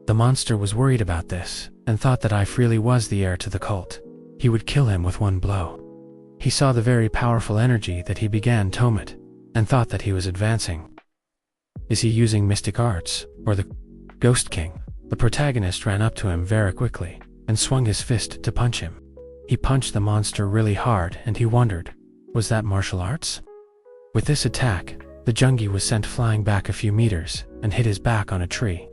The monster was worried about this, and thought that I really was the heir to the cult. He would kill him with one blow. He saw the very powerful energy that he began Tomet, and thought that he was advancing. Is he using mystic arts, or the Ghost King? The protagonist ran up to him very quickly, and swung his fist to punch him. He punched the monster really hard, and he wondered, was that martial arts? With this attack, the Jungi was sent flying back a few meters, and hit his back on a tree.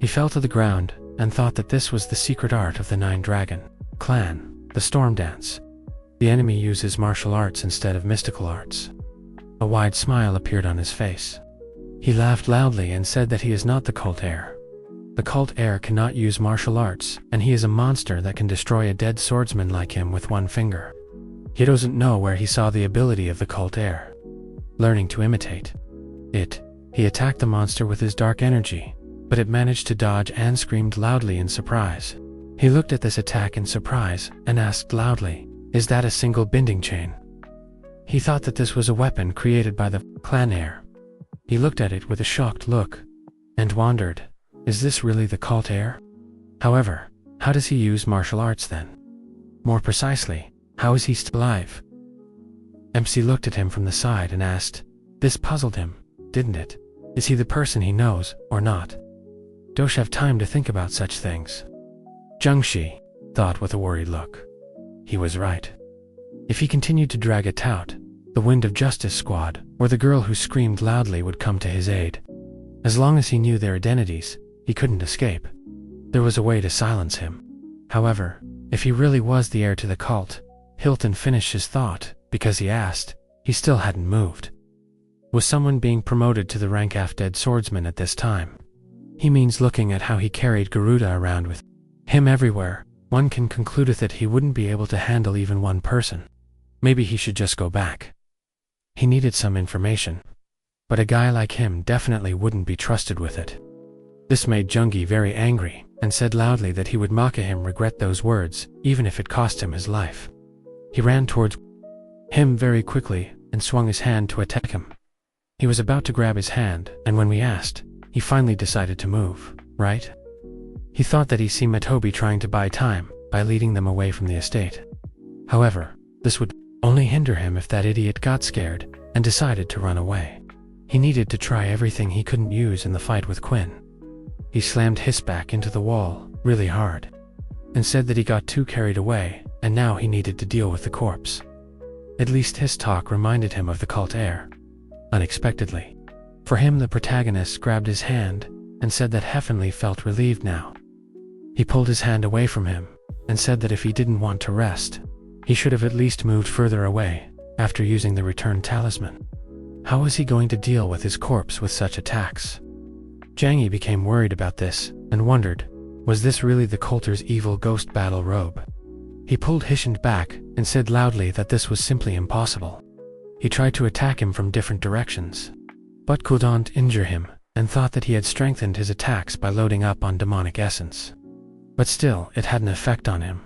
He fell to the ground, and thought that this was the secret art of the Nine Dragon clan, the Storm Dance. The enemy uses martial arts instead of mystical arts. A wide smile appeared on his face. He laughed loudly and said that he is not the cult heir. The cult heir cannot use martial arts, and he is a monster that can destroy a dead swordsman like him with one finger. He doesn't know where he saw the ability of the cult heir. Learning to imitate it, he attacked the monster with his dark energy, but it managed to dodge and screamed loudly in surprise. He looked at this attack in surprise and asked loudly, "Is that a single binding chain?" He thought that this was a weapon created by the clan heir. He looked at it with a shocked look, and wondered, is this really the cult heir? However, how does he use martial arts then? More precisely, how is he still alive? MC looked at him from the side and asked, this puzzled him, didn't it? Is he the person he knows, or not? Don't have time to think about such things. Zhengxi thought with a worried look. He was right. If he continued to drag it out, the Wind of Justice squad, or the girl who screamed loudly would come to his aid. As long as he knew their identities, he couldn't escape. There was a way to silence him. However, if he really was the heir to the cult, Hilton finished his thought, because he asked, he still hadn't moved. Was someone being promoted to the rank of dead swordsman at this time? He means looking at how he carried Garuda around with him everywhere, one can conclude that he wouldn't be able to handle even one person. Maybe he should just go back. He needed some information. But a guy like him definitely wouldn't be trusted with it. This made Jungi very angry, and said loudly that he would make him regret those words, even if it cost him his life. He ran towards him very quickly, and swung his hand to attack him. He was about to grab his hand, and when we asked, he finally decided to move, right? He thought that he see Matobi trying to buy time, by leading them away from the estate. However, this would only hinder him if that idiot got scared, and decided to run away. He needed to try everything he couldn't use in the fight with Quinn. He slammed his back into the wall, really hard, and said that he got too carried away, and now he needed to deal with the corpse. At least his talk reminded him of the cult heir. Unexpectedly, for him the protagonist grabbed his hand, and said that Heffenly felt relieved now. He pulled his hand away from him, and said that if he didn't want to rest, he should have at least moved further away, after using the return talisman. How was he going to deal with his corpse with such attacks? Jangi became worried about this, and wondered, was this really the culter's evil ghost battle robe? He pulled Hishand back, and said loudly that this was simply impossible. He tried to attack him from different directions, but couldn't injure him, and thought that he had strengthened his attacks by loading up on demonic essence. But still, it had an effect on him.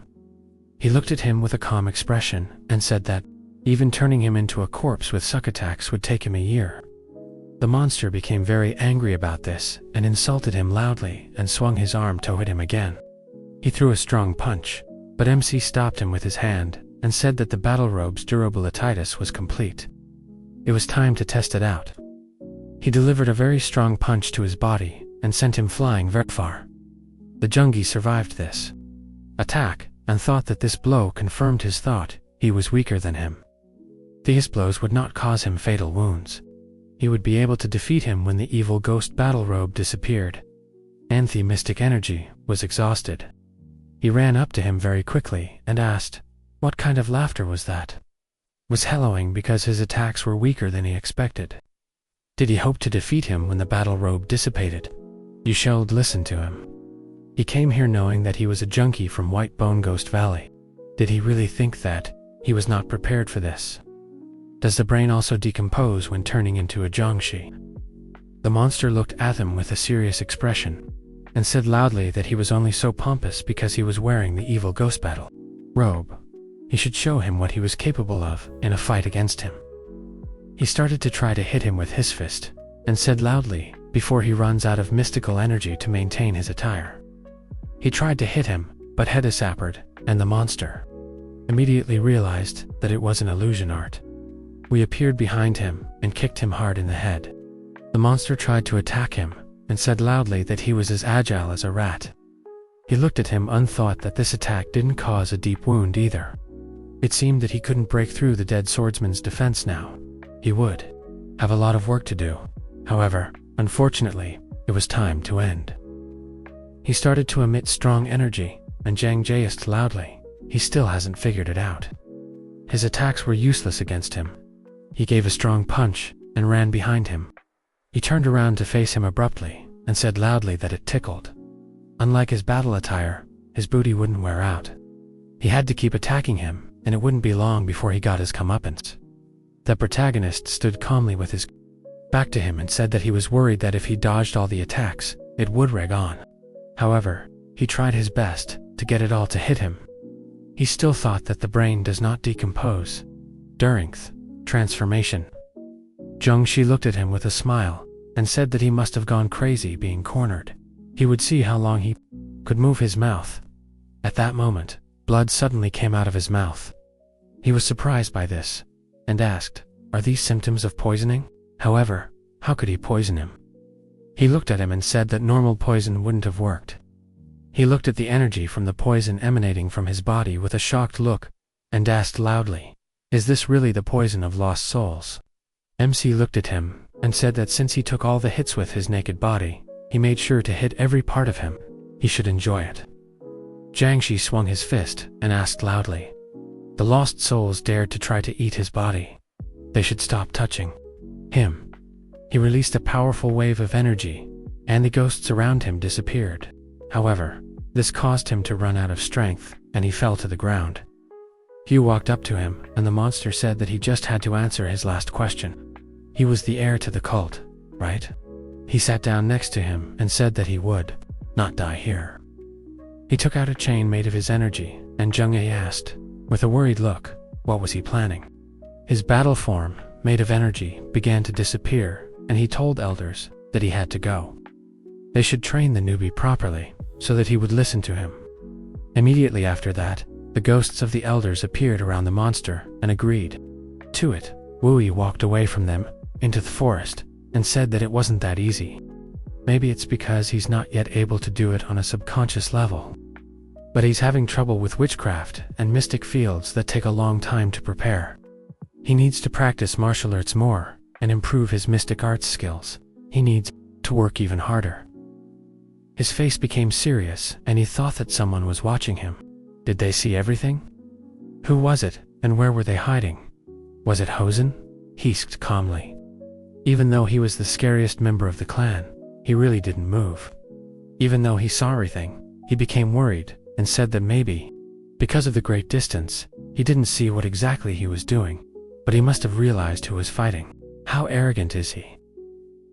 He looked at him with a calm expression, and said that, even turning him into a corpse with suck attacks would take him a year. The monster became very angry about this, and insulted him loudly, and swung his arm to hit him again. He threw a strong punch, but MC stopped him with his hand, and said that the battle robe's durabilititis was complete. It was time to test it out. He delivered a very strong punch to his body, and sent him flying very far. The Jungi survived this attack, and thought that this blow confirmed his thought, he was weaker than him. These blows would not cause him fatal wounds. He would be able to defeat him when the evil ghost battle robe disappeared. And the mystic energy was exhausted. He ran up to him very quickly, and asked, what kind of laughter was that? Was hellowing because his attacks were weaker than he expected. Did he hope to defeat him when the battle robe dissipated? You should listen to him. He came here knowing that he was a junkie from White Bone Ghost Valley. Did he really think that he was not prepared for this? Does the brain also decompose when turning into a Zhengxi? The monster looked at him with a serious expression, and said loudly that he was only so pompous because he was wearing the evil ghost battle robe. He should show him what he was capable of in a fight against him. He started to try to hit him with his fist, and said loudly, before he runs out of mystical energy to maintain his attire. He tried to hit him, but head disappeared, and the monster immediately realized that it was an illusion art. We appeared behind him and kicked him hard in the head. The monster tried to attack him and said loudly that he was as agile as a rat. He looked at him and thought that this attack didn't cause a deep wound either. It seemed that he couldn't break through the dead swordsman's defense now. He would have a lot of work to do. However, unfortunately, it was time to end. He started to emit strong energy, and Zhang Jiaist loudly. He still hasn't figured it out. His attacks were useless against him. He gave a strong punch and ran behind him. He turned around to face him abruptly and said loudly that it tickled. Unlike his battle attire, his booty wouldn't wear out. He had to keep attacking him, and it wouldn't be long before he got his comeuppance. The protagonist stood calmly with his back to him and said that he was worried that if he dodged all the attacks, it would rag on. However, he tried his best to get it all to hit him. He still thought that the brain does not decompose during transformation. Zhongxi looked at him with a smile and said that he must have gone crazy being cornered. He would see how long he could move his mouth. At that moment, blood suddenly came out of his mouth. He was surprised by this and asked, "Are these symptoms of poisoning?" However, how could he poison him? He looked at him and said that normal poison wouldn't have worked. He looked at the energy from the poison emanating from his body with a shocked look and asked loudly, "Is this really the poison of lost souls?" MC looked at him and said that since he took all the hits with his naked body, he made sure to hit every part of him. He should enjoy it. Jiangxi swung his fist and asked loudly, "The lost souls dared to try to eat his body. They should stop touching him." He released a powerful wave of energy, and the ghosts around him disappeared. However, this caused him to run out of strength, and he fell to the ground. Hugh walked up to him, and the monster said that he just had to answer his last question. He was the heir to the cult, right? He sat down next to him and said that he would not die here. He took out a chain made of his energy, and Zheng Yi asked, with a worried look, what was he planning? His battle form, made of energy, began to disappear, and he told elders that he had to go. They should train the newbie properly, so that he would listen to him. Immediately after that, the ghosts of the elders appeared around the monster and agreed to it. Wu Yi walked away from them into the forest and said that it wasn't that easy. Maybe it's because he's not yet able to do it on a subconscious level. But he's having trouble with witchcraft and mystic fields that take a long time to prepare. He needs to practice martial arts more and improve his mystic arts skills. He needs to work even harder. His face became serious, and he thought that someone was watching him. Did they see everything? Who was it, and where were they hiding? Was it Hosen? He asked calmly. Even though he was the scariest member of the clan, he really didn't move. Even though he saw everything, he became worried and said that maybe, because of the great distance, he didn't see what exactly he was doing, but he must have realized who was fighting. How arrogant is he?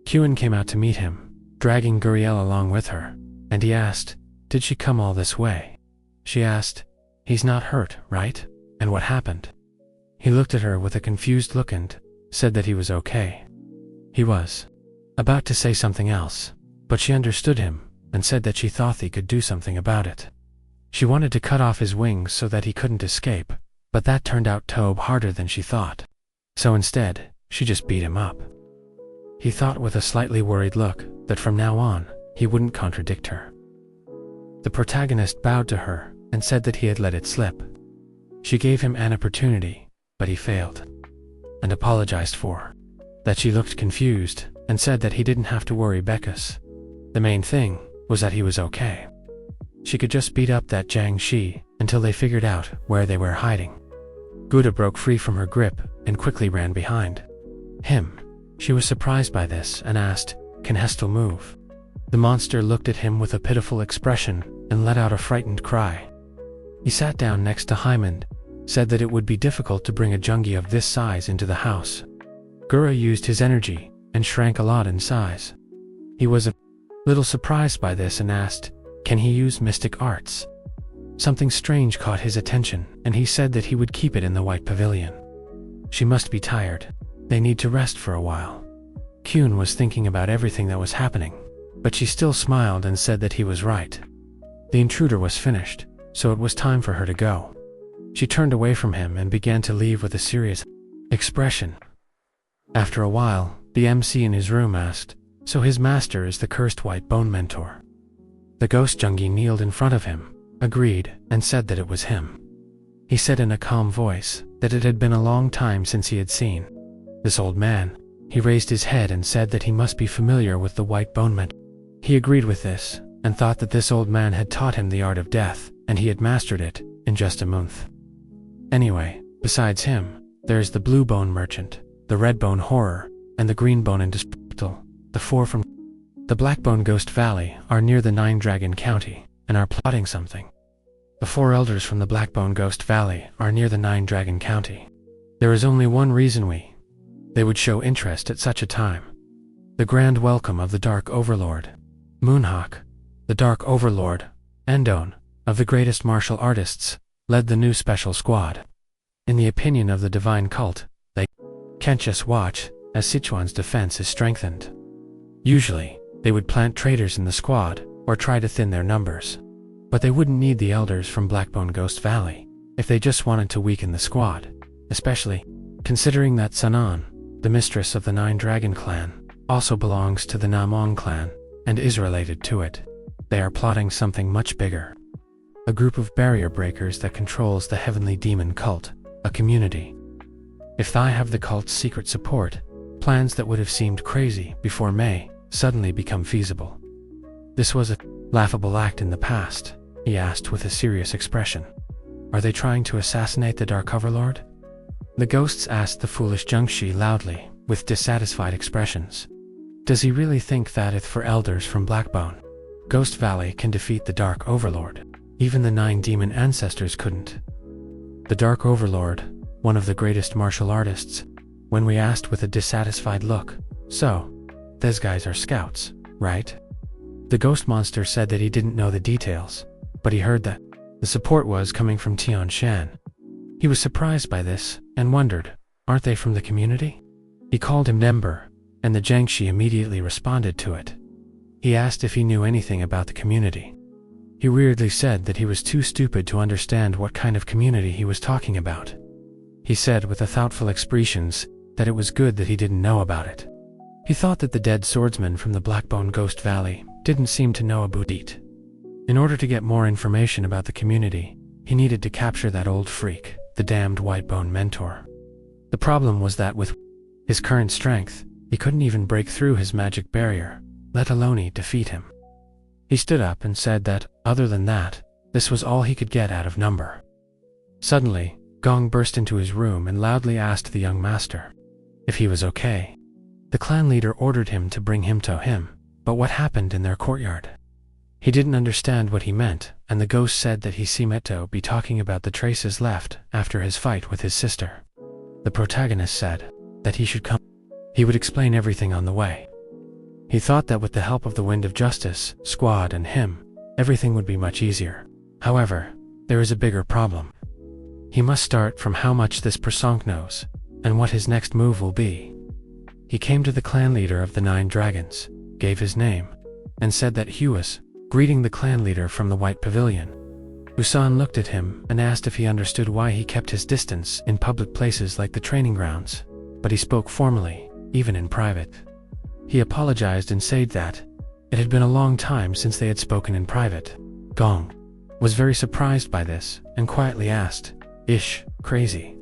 Kyuan came out to meet him, dragging Guriel along with her, and he asked, "Did she come all this way?" She asked, "He's not hurt, right? And what happened?" He looked at her with a confused look and said that he was okay. He was about to say something else, but she understood him and said that she thought he could do something about it. She wanted to cut off his wings so that he couldn't escape, but that turned out harder than she thought. So instead, she just beat him up. He thought with a slightly worried look that from now on, he wouldn't contradict her. The protagonist bowed to her and said that he had let it slip. She gave him an opportunity, but he failed, and apologized for that. She looked confused and said that he didn't have to worry because the main thing was that he was okay. She could just beat up that Jiang Shi until they figured out where they were hiding. Gouda broke free from her grip and quickly ran behind him. She was surprised by this and asked, "Can Hestel move?" The monster looked at him with a pitiful expression and let out a frightened cry. He sat down next to Hyman, said that it would be difficult to bring a jungi of this size into the house. Gura used his energy and shrank a lot in size. He was a little surprised by this and asked, "Can he use mystic arts?" Something strange caught his attention, and he said that he would keep it in the white pavilion. She must be tired. They need to rest for a while. Hyun was thinking about everything that was happening, but she still smiled and said that he was right. The intruder was finished, so it was time for her to go. She turned away from him and began to leave with a serious expression. After a while, the MC in his room asked, "So his master is the cursed white bone mentor?" The ghost Jungi kneeled in front of him, agreed, and said that it was him. He said in a calm voice that it had been a long time since he had seen this old man. He raised his head and said that he must be familiar with the white bone mentor. He agreed with this, and thought that this old man had taught him the art of death, and he had mastered it in just a month. Anyway, besides him, there is the blue bone merchant, the red bone horror, and the green bone indestructible. The four from the black bone ghost valley are near the Nine Dragon County, and are plotting something. The four elders from the black bone ghost valley are near the Nine Dragon County. There is only one reason they would show interest at such a time. The grand welcome of the Dark Overlord, Moonhawk. The Dark Overlord, Endon, of the greatest martial artists, led the new special squad. In the opinion of the divine cult, they can't just watch as Sichuan's defense is strengthened. Usually, they would plant traitors in the squad or try to thin their numbers. But they wouldn't need the elders from Blackbone Ghost Valley if they just wanted to weaken the squad, especially considering that Sanan, the mistress of the Nine Dragon clan, also belongs to the Namong clan and is related to it. They are plotting something much bigger. A group of barrier breakers that controls the heavenly demon cult, a community. If they have the cult's secret support, plans that would have seemed crazy before May suddenly become feasible. This was a laughable act in the past, he asked with a serious expression. Are they trying to assassinate the Dark Overlord? The ghosts asked the foolish Jungshi loudly, with dissatisfied expressions. Does he really think that if for elders from Blackbone Ghost Valley can defeat the Dark Overlord, even the 9 demon ancestors couldn't? The Dark Overlord, one of the greatest martial artists, when we asked with a dissatisfied look, so, these guys are scouts, right? The ghost monster said that he didn't know the details, but he heard that the support was coming from Tian Shan. He was surprised by this, and wondered, aren't they from the community? He called him Nember, and the Jiangshi immediately responded to it. He asked if he knew anything about the community. He weirdly said that he was too stupid to understand what kind of community he was talking about. He said with a thoughtful expressions that it was good that he didn't know about it. He thought that the dead swordsman from the Blackbone Ghost Valley didn't seem to know about it. In order to get more information about the community, he needed to capture that old freak, the damned Whitebone mentor. The problem was that with his current strength, he couldn't even break through his magic barrier, let alone defeat him. He stood up and said that, other than that, this was all he could get out of Number. Suddenly, Gong burst into his room and loudly asked the young master if he was okay. The clan leader ordered him to bring him to him, but what happened in their courtyard? He didn't understand what he meant, and the ghost said that he see Meto be talking about the traces left after his fight with his sister. The protagonist said that he should come. He would explain everything on the way. He thought that with the help of the Wind of Justice, Squad and him, everything would be much easier. However, there is a bigger problem. He must start from how much this Persong knows, and what his next move will be. He came to the clan leader of the 9 dragons, gave his name, and said that he was greeting the clan leader from the White Pavilion. Busan looked at him and asked if he understood why he kept his distance in public places like the training grounds, but he spoke formally, even in private. He apologized and said that it had been a long time since they had spoken in private. Gong was very surprised by this and quietly asked, "Ish, crazy?"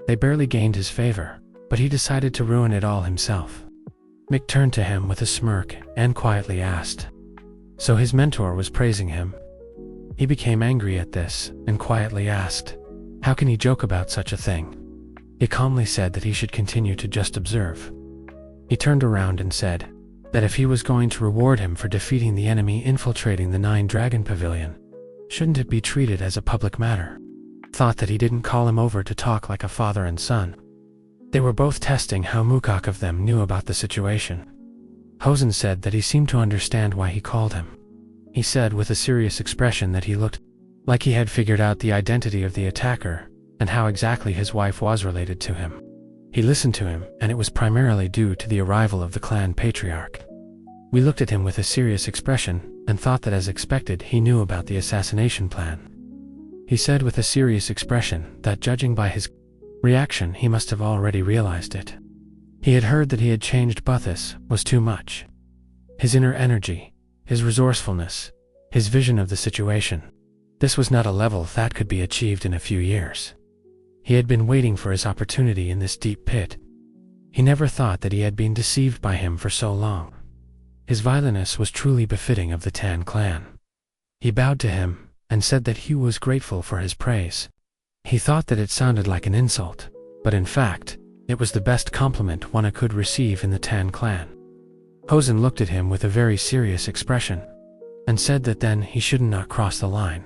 They barely gained his favor, but he decided to ruin it all himself. Mick turned to him with a smirk and quietly asked. So his mentor was praising him. He became angry at this and quietly asked, how can he joke about such a thing? He calmly said that he should continue to just observe. He turned around and said that if he was going to reward him for defeating the enemy infiltrating the 9 Dragon Pavilion, shouldn't it be treated as a public matter? Thought that he didn't call him over to talk like a father and son. They were both testing how Mukak of them knew about the situation. Hosen said that he seemed to understand why he called him. He said with a serious expression that he looked like he had figured out the identity of the attacker and how exactly his wife was related to him. He listened to him, and it was primarily due to the arrival of the clan patriarch. We looked at him with a serious expression, and thought that as expected he knew about the assassination plan. He said with a serious expression that judging by his reaction he must have already realized it. He had heard that he had changed, but this was too much. His inner energy, his resourcefulness, his vision of the situation. This was not a level that could be achieved in a few years. He had been waiting for his opportunity in this deep pit. He never thought that he had been deceived by him for so long. His violence was truly befitting of the Tan clan. He bowed to him, and said that he was grateful for his praise. He thought that it sounded like an insult, but in fact, it was the best compliment one could receive in the Tan clan. Hosen looked at him with a very serious expression, and said that then he should not cross the line.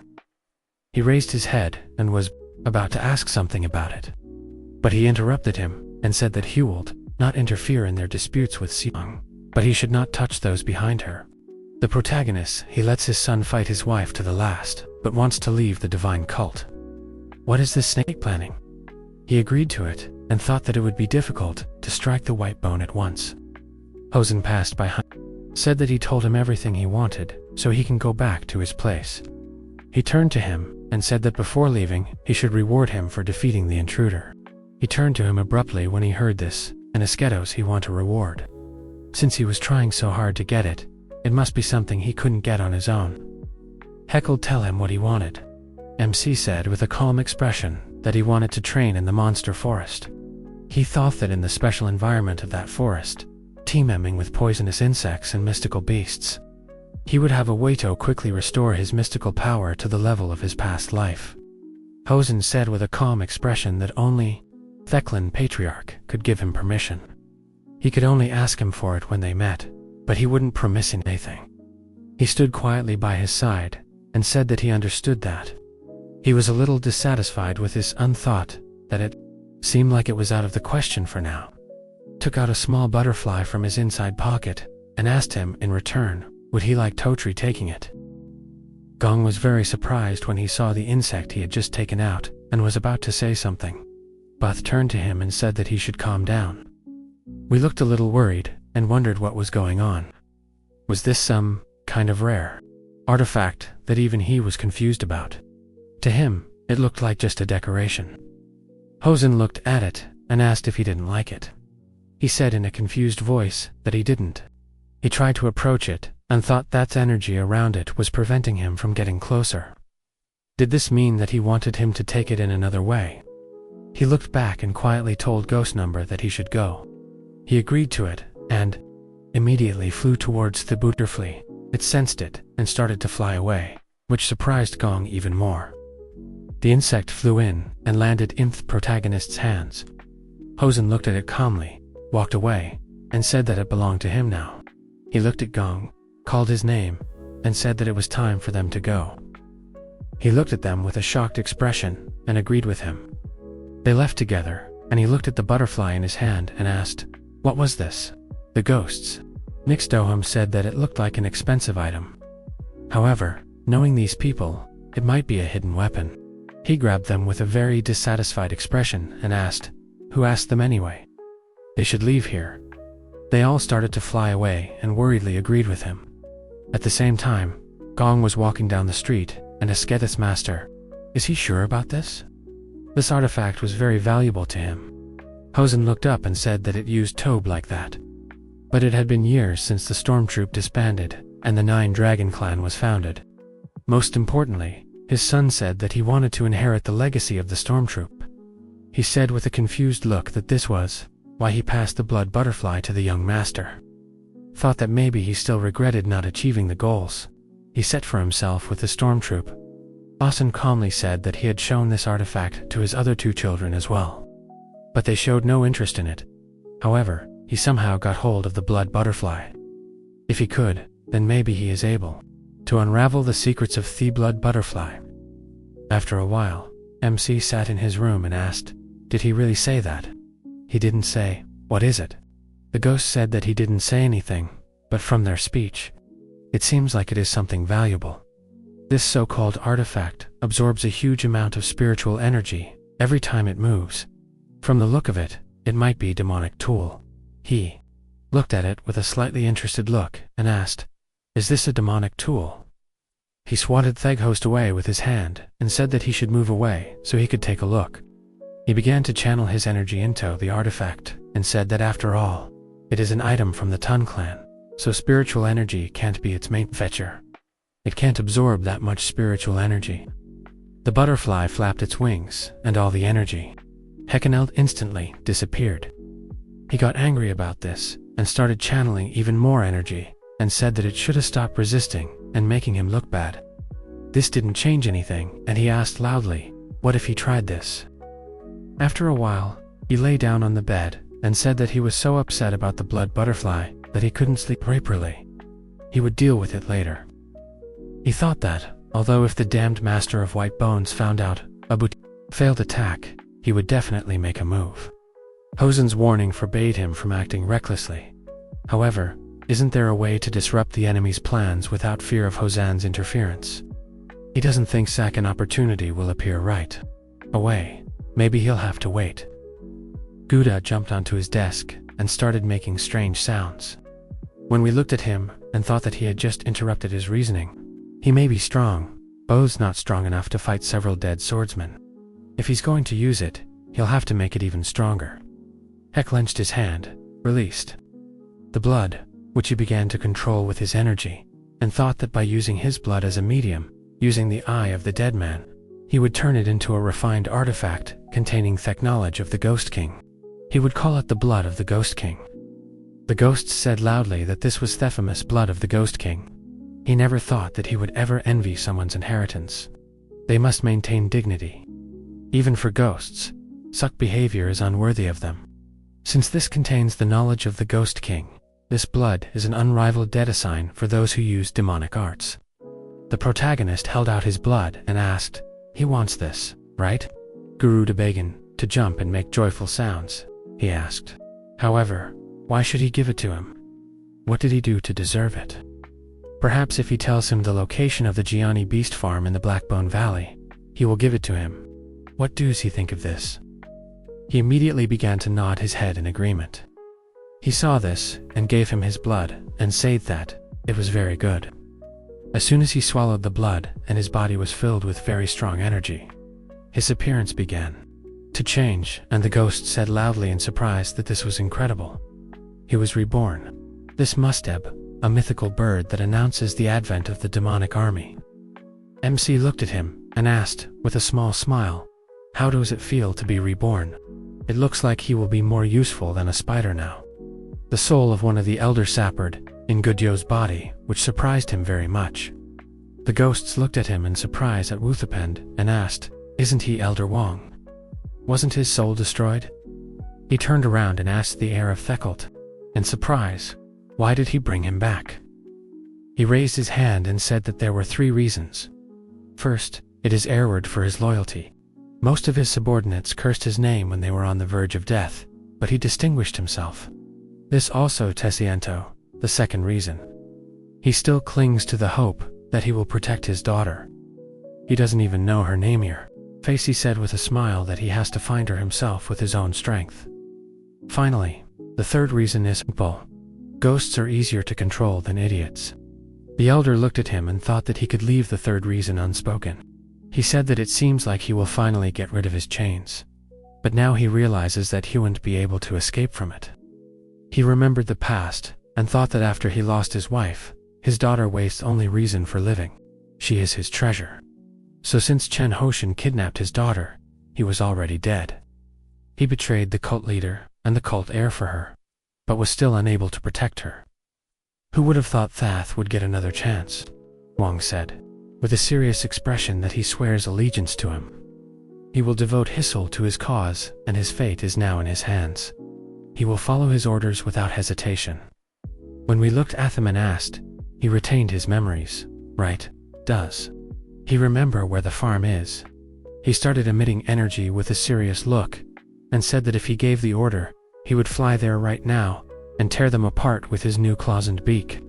He raised his head, and was about to ask something about it. But he interrupted him, and said that he would not interfere in their disputes with Seong, but he should not touch those behind her. The protagonist, he lets his son fight his wife to the last, but wants to leave the divine cult. What is this snake planning? He agreed to it, and thought that it would be difficult to strike the white bone at once. Hosen passed by, said that he told him everything he wanted, so he can go back to his place. He turned to him, and said that before leaving, he should reward him for defeating the intruder. He turned to him abruptly when he heard this, and Asketos he want a reward. Since he was trying so hard to get it, it must be something he couldn't get on his own. Heckled tell him what he wanted. MC said with a calm expression that he wanted to train in the monster forest. He thought that in the special environment of that forest, teeming with poisonous insects and mystical beasts, he would have a way to quickly restore his mystical power to the level of his past life. Hosen said with a calm expression that only Theklan Patriarch could give him permission. He could only ask him for it when they met, but he wouldn't promise anything. He stood quietly by his side, and said that he understood that. He was a little dissatisfied with his unthought, that it seemed like it was out of the question for now. Took out a small butterfly from his inside pocket, and asked him, in return, would he like Totri taking it. Gong was very surprised when he saw the insect he had just taken out, and was about to say something. Buth turned to him and said that he should calm down. We looked a little worried, and wondered what was going on. Was this some kind of rare artifact that even he was confused about? To him, it looked like just a decoration. Hosen looked at it, and asked if he didn't like it. He said in a confused voice that he didn't. He tried to approach it, and thought that energy around it was preventing him from getting closer. Did this mean that he wanted him to take it in another way? He looked back and quietly told Ghost Number that he should go. He agreed to it, and immediately flew towards the butterfly. It sensed it, and started to fly away, which surprised Gong even more. The insect flew in, and landed in the protagonist's hands. Hosen looked at it calmly, walked away, and said that it belonged to him now. He looked at Gong, called his name, and said that it was time for them to go. He looked at them with a shocked expression, and agreed with him. They left together, and he looked at the butterfly in his hand and asked, "What was this?" The ghosts. Nixdoham said that it looked like an expensive item. However, knowing these people, it might be a hidden weapon. He grabbed them with a very dissatisfied expression and asked, "Who asked them anyway? They should leave here." They all started to fly away and worriedly agreed with him. At the same time, Gong was walking down the street, and Asketis Master, is he sure about this? This artifact was very valuable to him. Hosen looked up and said that it used Tobe like that. But it had been years since the Stormtroop disbanded, and the Nine Dragon Clan was founded. Most importantly, his son said that he wanted to inherit the legacy of the Stormtroop. He said with a confused look that this was why he passed the blood butterfly to the young master. Thought that maybe he still regretted not achieving the goals he set for himself with the Stormtroop. Asen calmly said that he had shown this artifact to his other two children as well, but they showed no interest in it. However, he somehow got hold of the blood butterfly. If he could, then maybe he is able to unravel the secrets of the blood butterfly. After a while, MC sat in his room and asked, "Did he really say that?" He didn't say, "What is it?" The ghost said that he didn't say anything, but from their speech, it seems like it is something valuable. This so-called artifact absorbs a huge amount of spiritual energy every time it moves. From the look of it, it might be a demonic tool. He looked at it with a slightly interested look and asked, "Is this a demonic tool?" He swatted Theghost away with his hand and said that he should move away so he could take a look. He began to channel his energy into the artifact and said that after all, it is an item from the Tun clan, so spiritual energy can't be its main fetcher. It can't absorb that much spiritual energy. The butterfly flapped its wings, and all the energy Heckeneld instantly disappeared. He got angry about this and started channeling even more energy and said that it should have stopped resisting and making him look bad. This didn't change anything, and he asked loudly, "What if he tried this?" After a while, he lay down on the bed and said that he was so upset about the blood butterfly that he couldn't sleep properly. He would deal with it later. He thought that, although if the damned master of White Bones found out Abu failed attack, he would definitely make a move. Hosen's warning forbade him from acting recklessly. However, isn't there a way to disrupt the enemy's plans without fear of Hosen's interference? He doesn't think an opportunity will appear right away. Maybe he'll have to wait. Gouda jumped onto his desk and started making strange sounds. When we looked at him and thought that he had just interrupted his reasoning, he may be strong, but not strong enough to fight several dead swordsmen. If he's going to use it, he'll have to make it even stronger. Heck clenched his hand, released the blood, which he began to control with his energy, and thought that by using his blood as a medium, using the eye of the dead man, he would turn it into a refined artifact containing knowledge of the Ghost King. He would call it the blood of the Ghost King. The ghosts said loudly that this was the famous blood of the Ghost King. He never thought that he would ever envy someone's inheritance. They must maintain dignity. Even for ghosts, such behavior is unworthy of them. Since this contains the knowledge of the Ghost King, this blood is an unrivaled debt assign for those who use demonic arts. The protagonist held out his blood and asked, "He wants this, right?" Guru Debagan, to jump and make joyful sounds, he asked. However, why should he give it to him? What did he do to deserve it? Perhaps if he tells him the location of the Gianni Beast Farm in the Blackbone Valley, he will give it to him. What does he think of this? He immediately began to nod his head in agreement. He saw this and gave him his blood and said that it was very good. As soon as he swallowed the blood and his body was filled with very strong energy, his appearance began to change, and the ghost said loudly in surprise that this was incredible. He was reborn. This musteb, a mythical bird that announces the advent of the demonic army. MC looked at him and asked, with a small smile, "How does it feel to be reborn? It looks like he will be more useful than a spider now." The soul of one of the elder sappered in Gudyo's body, which surprised him very much. The ghosts looked at him in surprise at Wuthapend and asked, "Isn't he Elder Wong? Wasn't his soul destroyed?" He turned around and asked the heir of Thekelt, in surprise, why did he bring him back? He raised his hand and said that there were 3 reasons. First, it is Airward for his loyalty. Most of his subordinates cursed his name when they were on the verge of death, but he distinguished himself. This also Tessiento, the second reason. He still clings to the hope that he will protect his daughter. He doesn't even know her name here. Facey said with a smile that he has to find her himself with his own strength. Finally, the third reason is simple. Ghosts are easier to control than idiots. The elder looked at him and thought that he could leave the third reason unspoken. He said that it seems like he will finally get rid of his chains. But now he realizes that he wouldn't be able to escape from it. He remembered the past and thought that after he lost his wife, his daughter wastes only reason for living. She is his treasure. So since Chen Hoshin kidnapped his daughter, he was already dead. He betrayed the cult leader and the cult heir for her, but was still unable to protect her. Who would have thought Thath would get another chance? Wong said, with a serious expression that he swears allegiance to him. He will devote his soul to his cause, and his fate is now in his hands. He will follow his orders without hesitation. When we looked at him and asked, he retained his memories, right? Does he remember where the farm is? He started emitting energy with a serious look, and said that if he gave the order, he would fly there right now and tear them apart with his new claws and beak.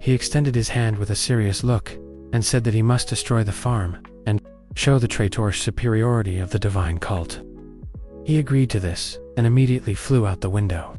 He extended his hand with a serious look and said that he must destroy the farm and show the traitorish superiority of the divine cult. He agreed to this, and immediately flew out the window.